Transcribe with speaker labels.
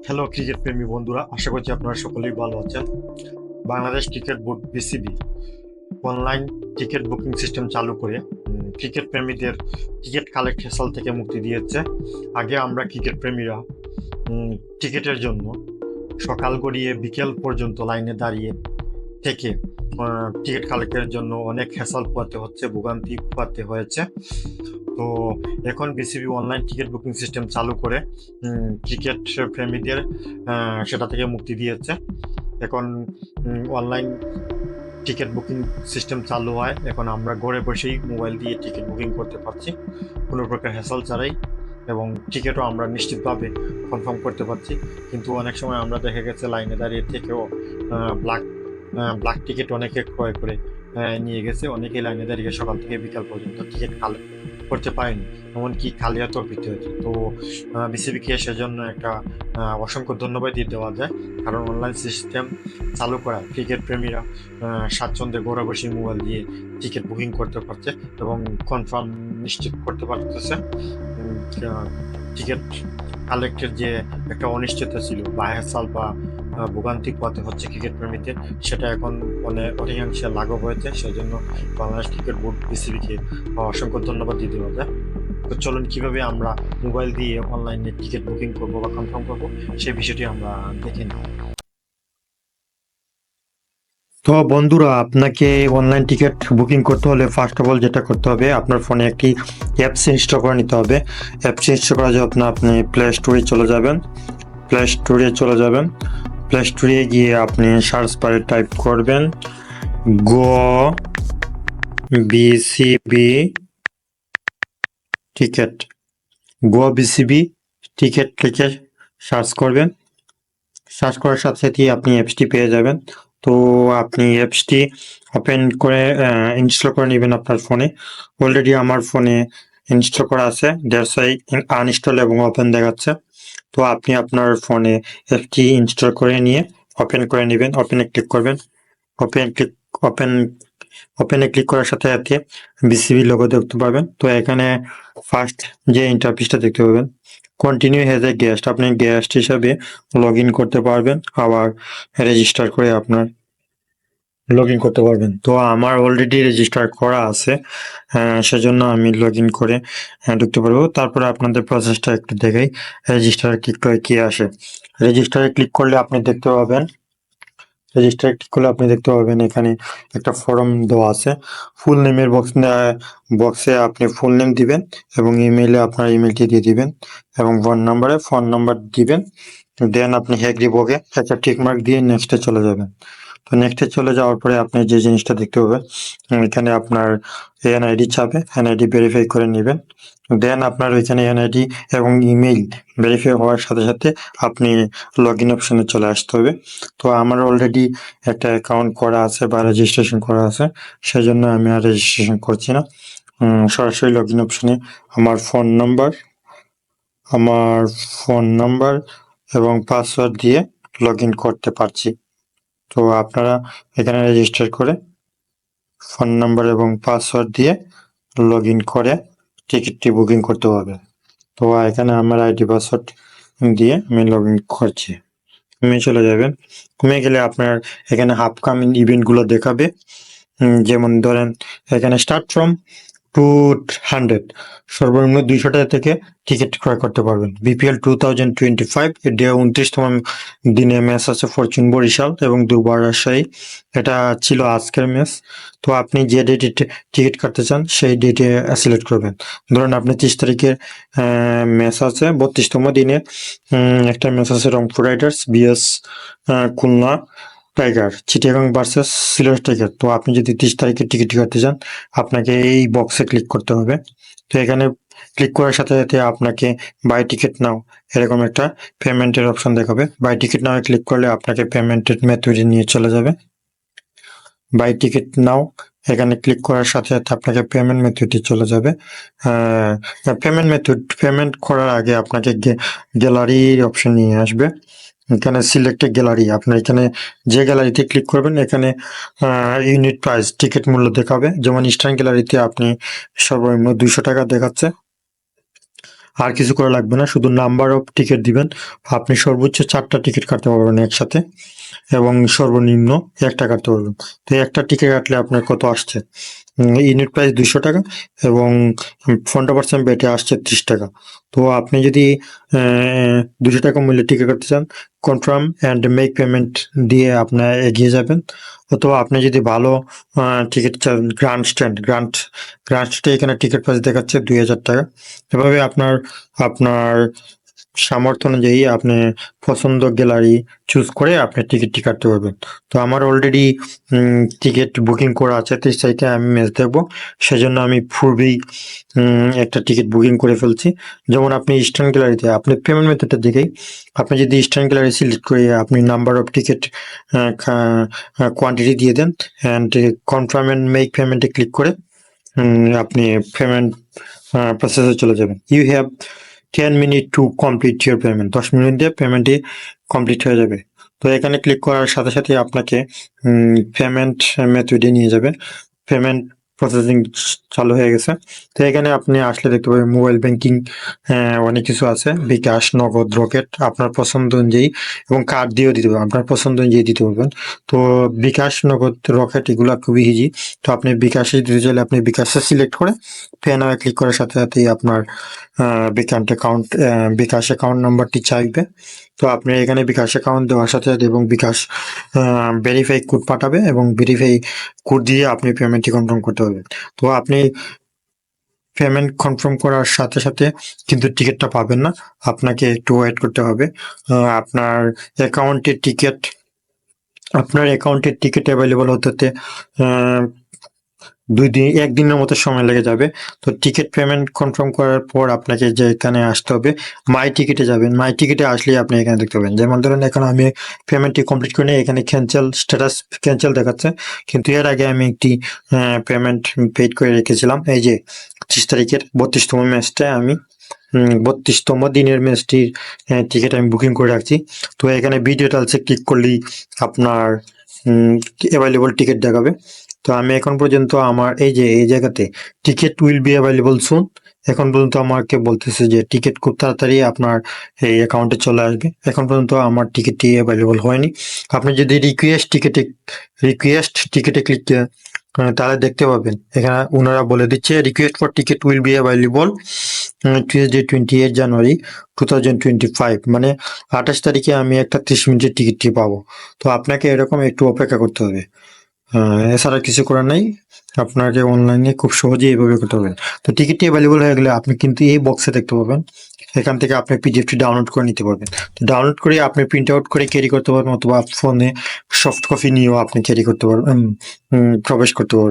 Speaker 1: Hello cricket প্রেমী বন্ধুরা, আশা করছি আপনারা সকলেই ভালো আছেন। Bangladesh cricket board BCB online ticket booking system চালু করে ক্রিকেট প্রেমীদের টিকিট কালেক্ট হেসাল থেকে মুক্তি দিয়েছে। আগে আমরা ক্রিকেট প্রেমীরা টিকিটের জন্য সকাল গড়িয়ে বিকেল পর্যন্ত লাইনে দাঁড়িয়ে থেকে টিকিট কালেক্টের জন্য অনেক হেসাল পোহাতে হচ্ছে, ভোগান্তি পোহাতে হয়েছে। তো এখন BCB online ticket booking system চালু করে ক্রিকেট প্রেমীদের সেটা থেকে মুক্তি দিয়েছে। এখন অনলাইন টিকিট বুকিং সিস্টেম চালু হয়, এখন আমরা ঘরে বসেই মোবাইল দিয়ে টিকিট বুকিং করতে পারছি কোনো প্রকার হ্যাসল ছাড়াই, এবং টিকিটও আমরা নিশ্চিতভাবে কনফার্ম করতে পারছি। কিন্তু অনেক সময় আমরা দেখা গেছে লাইনে দাঁড়িয়ে থেকেও ব্ল্যাক ব্ল্যাক টিকিট অনেকে ক্রয় করে নিয়ে গেছে। অনেকেই লাইনে দাঁড়িয়ে সকাল থেকে বিকাল পর্যন্ত টিকিট কালেক্ট করতে পারেনি, এমনকি খালিয়াতেও বিক্রি হয়েছে। তো বিসিবিকে সেজন্য একটা অসংখ্য ধন্যবাদ দিয়ে দেওয়া যায়, কারণ অনলাইন সিস্টেম চালু করা ক্রিকেট প্রেমীরা স্বাচ্ছন্দ্যে ঘরে বসে মোবাইল দিয়ে টিকিট বুকিং করতে পারছে এবং কনফার্ম নিশ্চিত করতে পারতেছে। টিকিট কালেক্টের যে একটা অনিশ্চয়তা ছিল বা হ্যাসাল বা ভোগান্তি পোহাতে হচ্ছে ক্রিকেট প্রেমীদের, সেটা এখন অনেকাংশে লাঘব হয়েছে। সেই জন্য বাংলাদেশ ক্রিকেট বোর্ড বিসিবিকে অসংখ্য ধন্যবাদ দিতে হবে। তো চলুন কিভাবে আমরা মোবাইল দিয়ে অনলাইনে টিকিট বুকিং করবো বা কনফার্ম করবো সেই বিষয়টি আমরা দেখে নিই। তো বন্ধুরা, আপনাকে অনলাইন টিকিট বুকিং করতে হলে ফার্স্ট অফ অল যেটা করতে হবে, আপনার ফোনে একটি অ্যাপস ইনস্টল করে নিতে হবে। অ্যাপস ইনস্টল করার জন্য আপনি প্লে স্টোরে চলে যাবেন। প্লে স্টোরে গিয়ে আপনি সার্চ বারে টাইপ করবেন গো বিসিবি টিকিট। বিসিবি টিকিট লিখে সার্চ করবেন। সার্চ করার সাথে সাথে আপনি অ্যাপসটি পেয়ে যাবেন। তো আপনি অ্যাপসটি ওপেন করে ইনস্টল করে নেবেন আপনার ফোনে। অলরেডি আমার ফোনে ইনস্টল করা আছে, দ্যাটস ওয়াই আনইনস্টল এবং ওপেন দেখাচ্ছে। তো আপনি আপনার ফোনে অ্যাপটি ইনস্টল করে নিয়ে ওপেন করে নেবেন। ওপেনে ক্লিক করবেন। ওপেন ক্লিক ওপেন ওপেনে ক্লিক করার সাথে সাথে বিসিবি লোগো দেখতে পাবেন। তো এখানে ফার্স্ট যে ইন্টারফেসটা দেখতে পাবেন, কন্টিনিউ হ্যাজ এ গেস্ট, আপনি গেস্ট হিসাবে লগ ইন করতে পারবেন, আবার রেজিস্টার করে আপনার লগ ইন করতে পারবেন। তো আমার অলরেডি রেজিস্টার করা আছে, সেজন্য আমি লগ ইন করে ঢুকতে পারবো। তারপরে আপনাদের প্রসেসটা একটু দেখাই। রেজিস্টারে ক্লিক করে কি আসে। রেজিস্টারে ক্লিক করলে আপনি দেখতে পাবেন এখানে একটা ফর্ম দেওয়া আছে। ফুল নেমের বক্সে আপনি ফুল নেম দিবেন এবং ইমেইলে আপনার ইমেলটি দিয়ে দিবেন এবং ফোন নাম্বার দিবেন। দেন আপনি এগ্রি একটা টিক মার্ক দিয়ে নেক্সটে চলে যাবেন। তো নেক্সটে চলে যাওয়ার পরে আপনি যে জিনিসটা দেখতে পাবেন, এখানে আপনার এনআইডি চাবে, এনআইডি ভেরিফাই করে নেবেন। দেন আপনার ওইখানে এনআইডি এবং ইমেইল ভেরিফাই হওয়ার সাথে সাথে আপনি লগ ইন অপশনে চলে আসতে হবে। তো আমার অলরেডি একটা অ্যাকাউন্ট করা আছে বা রেজিস্ট্রেশন করা আছে, সেজন্য আমি আর রেজিস্ট্রেশন করছি না। সরাসরি লগ ইন অপশনে আমার ফোন নাম্বার এবং পাসওয়ার্ড দিয়ে লগ ইন করতে পারছি। তো আপনারা এখানে রেজিস্টার করে ফোন নাম্বার এবং পাসওয়ার্ড দিয়ে লগ ইন করে টিকিটটি বুকিং করতে হবে। তো এখানে আমার আইডি পাসওয়ার্ড দিয়ে আমি লগ ইন করছি। কমে চলে যাবেন। কমে গেলে আপনার এখানে আপকামিং ইভেন্টগুলো দেখাবে। যেমন ধরেন এখানে স্টার্ট ফ্রম 200, সর্বনিম্ন 200 টাকা থেকে টিকিট ক্রয় করতে পারবেন। বিপিএল 2025 এর 29তম দিনে ম্যাচ আছে ফরচুন বরিশাল এবং দুবার রাজশাহী। এটা ছিল আজকের ম্যাচ। তো আপনি যে ডেটে টিকিট কাটতে চান সেই ডেটে সিলেক্ট করবেন। ধরুন আপনি 30 তারিখের ম্যাচ আছে, 32তম দিনে একটা ম্যাচ আছে Rangpur Riders BS Khulna tiger, Chittagong versus Sylhet tiger. তো আপনি যদি 30 তারিখে টিকিট কাটতে চান, আপনাকে এই বক্সে ক্লিক করতে হবে। তো এখানে ক্লিক করার সাথে সাথে আপনাকে বাই টিকিট নাও এরকম একটা পেমেন্টের অপশন দেখাবে। বাই টিকিট নাও ক্লিক করলে আপনাকে পেমেন্টের মেথডে নিয়ে চলে যাবে। বাই টিকিট নাও এখানে ক্লিক করার সাথে সাথে আপনাকে পেমেন্ট মেথডে চলে যাবে। পেমেন্ট করার আগে আপনাকে গ্যালারির অপশন নিয়ে আসবে। এখানে সিলেক্টেড গ্যালারি, আপনার এখানে যে গ্যালারিতে ক্লিক করবেন এখানে ইউনিট প্রাইস টিকিট মূল্য দেখাবে। যেমন ইস্টার্ন গ্যালারিতে আপনি সর্বনিম্ন 200 টাকা দেখাচ্ছে, আর কিছু করা লাগবে না, শুধু নাম্বার অফ টিকিট দিবেন। আপনি সর্বোচ্চ 4টা টিকিট কাটতে পারবেন একসাথে, এবং সর্বনিম্ন একটা কাটতে পারবেন। তো একটা টিকিট কাটলে আপনার কত আসছে, ইউনিট প্রাইস 200 টাকা, এবং 50% বেটে আসছে 30 টাকা। তো আপনি যদি 200 টাকা মূল্যের টিকিট কাটতে চান, কনফার্ম অ্যান্ড মেক পেমেন্ট দিয়ে আপনার এগিয়ে যাবেন। অথবা আপনি যদি ভালো টিকিট চান, গ্র্যান্ড স্টে এখানে টিকিট প্রাইস দেখাচ্ছে 2000 টাকা। এভাবে আপনার আপনার সামর্থ্য অনুযায়ী আপনি পছন্দ গ্যালারি চুজ করে আপনি টিকিটটি কাটতে পারবেন। তো আমার অলরেডি টিকিট বুকিং করা আছে 30 তারিখে আমি ম্যাচ দেখবো, সেজন্য আমি পূর্বেই একটা টিকিট বুকিং করে ফেলছি। যেমন আপনি ইস্টার্ন গ্যালারিতে আপনি পেমেন্ট মেথডের দিকেই আপনি যদি ইস্টার্ন গ্যালারি সিলেক্ট করে আপনি নাম্বার অফ টিকিট কোয়ান্টিটি দিয়ে দেন, অ্যান্ড কনফার্ম অ্যান্ড মেক পেমেন্টে ক্লিক করে আপনি পেমেন্ট প্রসেসে চলে যাবেন। You have 10 minute to complete your payment. 10 minute দিয়ে পেমেন্টটি কমপ্লিট হয়ে যাবে। তো এখানে ক্লিক করার সাথে সাথে আপনাকে পেমেন্ট মেথডে নিয়ে যাবে। পেমেন্ট প্রসেসিং চালু হয়ে গেছে। তো এখানে আপনি আসলে দেখতে পাবেন মোবাইল ব্যাংকিং, অনেক কিছু আছে, বিকাশ, নগদ, রকেট, আপনার পছন্দ অনুযায়ী, এবং কার্ড দিয়েও দিতে পারবেন, আপনার পছন্দ অনুযায়ী দিতে পারবেন। তো বিকাশ, নগদ, রকেট এগুলো খুবই ইজি। তো আপনি বিকাশে দিতে চাইলে আপনি বিকাশে সিলেক্ট করে পে নামে ক্লিক করার সাথে সাথেই আপনার বিকাশ অ্যাকাউন্ট নাম্বারটি চাইবে। তো আপনি এখানে বিকাশ অ্যাকাউন্ট দেওয়ার সাথে সাথে এবং বিকাশ ভেরিফাই কোড পাঠাবে, এবং ভেরিফাই কোড দিয়ে আপনি পেমেন্টটি কনফার্ম করতে পারবেন। তো আপনি পেমেন্ট কনফার্ম করার সাথে সাথে কিন্তু টিকিটটা পাবেন না, আপনাকে একটু ওয়েট করতে হবে। আপনার অ্যাকাউন্টের টিকিট অ্যাভেলেবল হতে 1 দিনের মতো সময় লেগে যাবে। তো টিকিট পেমেন্ট কনফার্ম করার পর আপনাকে যে এখানে আসতে হবে, মাই টিকিটে যাবেন। মাই টিকিটে আসলেই আপনি এখানে দেখতে পাবেন, যেমন ধরুন এখন আমি পেমেন্টটি কমপ্লিট করে নিই, এখানে স্ট্যাটাস ক্যান্সেল দেখাচ্ছে, কিন্তু এর আগে আমি একটি পেমেন্ট পেড করে রেখেছিলাম। এই যে 30 তারিখের 32তম ম্যাচটা আমি 32তম দিনের ম্যাচটির টিকিট আমি বুকিং করে রাখছি। তো এখানে বি ডিটেলসে ক্লিক করলেই আপনার অ্যাভেলেবল টিকিট দেখাবে। তো আমি এখন পর্যন্ত আমার এই জায়গাতে টিকিট উইল বি অ্যাভেলেবল সুন, এখন পর্যন্ত আমাকে বলতেছে যে টিকিট খুব তাড়াতাড়ি আপনার এই অ্যাকাউন্টে চলে আসবে। এখন পর্যন্ত আমার টিকিটটি অ্যাভেলেবল হয়নি। আপনি যদি রিকোয়েস্ট টিকিটে ক্লিক তাহলে দেখতে পাবেন এখানে ওনারা বলে দিচ্ছে request for ticket will be available Tuesday 28 জানুয়ারি 2025, মানে 28 তারিখে আমি একটা 30 মিনিটের টিকিটটি পাবো। তো আপনাকে এরকম একটু অপেক্ষা করতে হবে, এছাড়া কিছু করার নাই। আপনাকে অনলাইনে খুব সহজেই এইভাবে করতে পারবেন। তো টিকিটটি অ্যাভেলেবল হয়ে গেলে আপনি কিন্তু এই বক্সে দেখতে পাবেন, এখান থেকে আপনি পিডিএফটি ডাউনলোড করে নিতে পারবেন। তো ডাউনলোড করে আপনি প্রিন্ট আউট করে ক্যারি করতে পারবেন, অথবা ফোনে সফট কপি নিয়েও আপনি ক্যারি করতে পারবেন, প্রবেশ করতে পারবেন।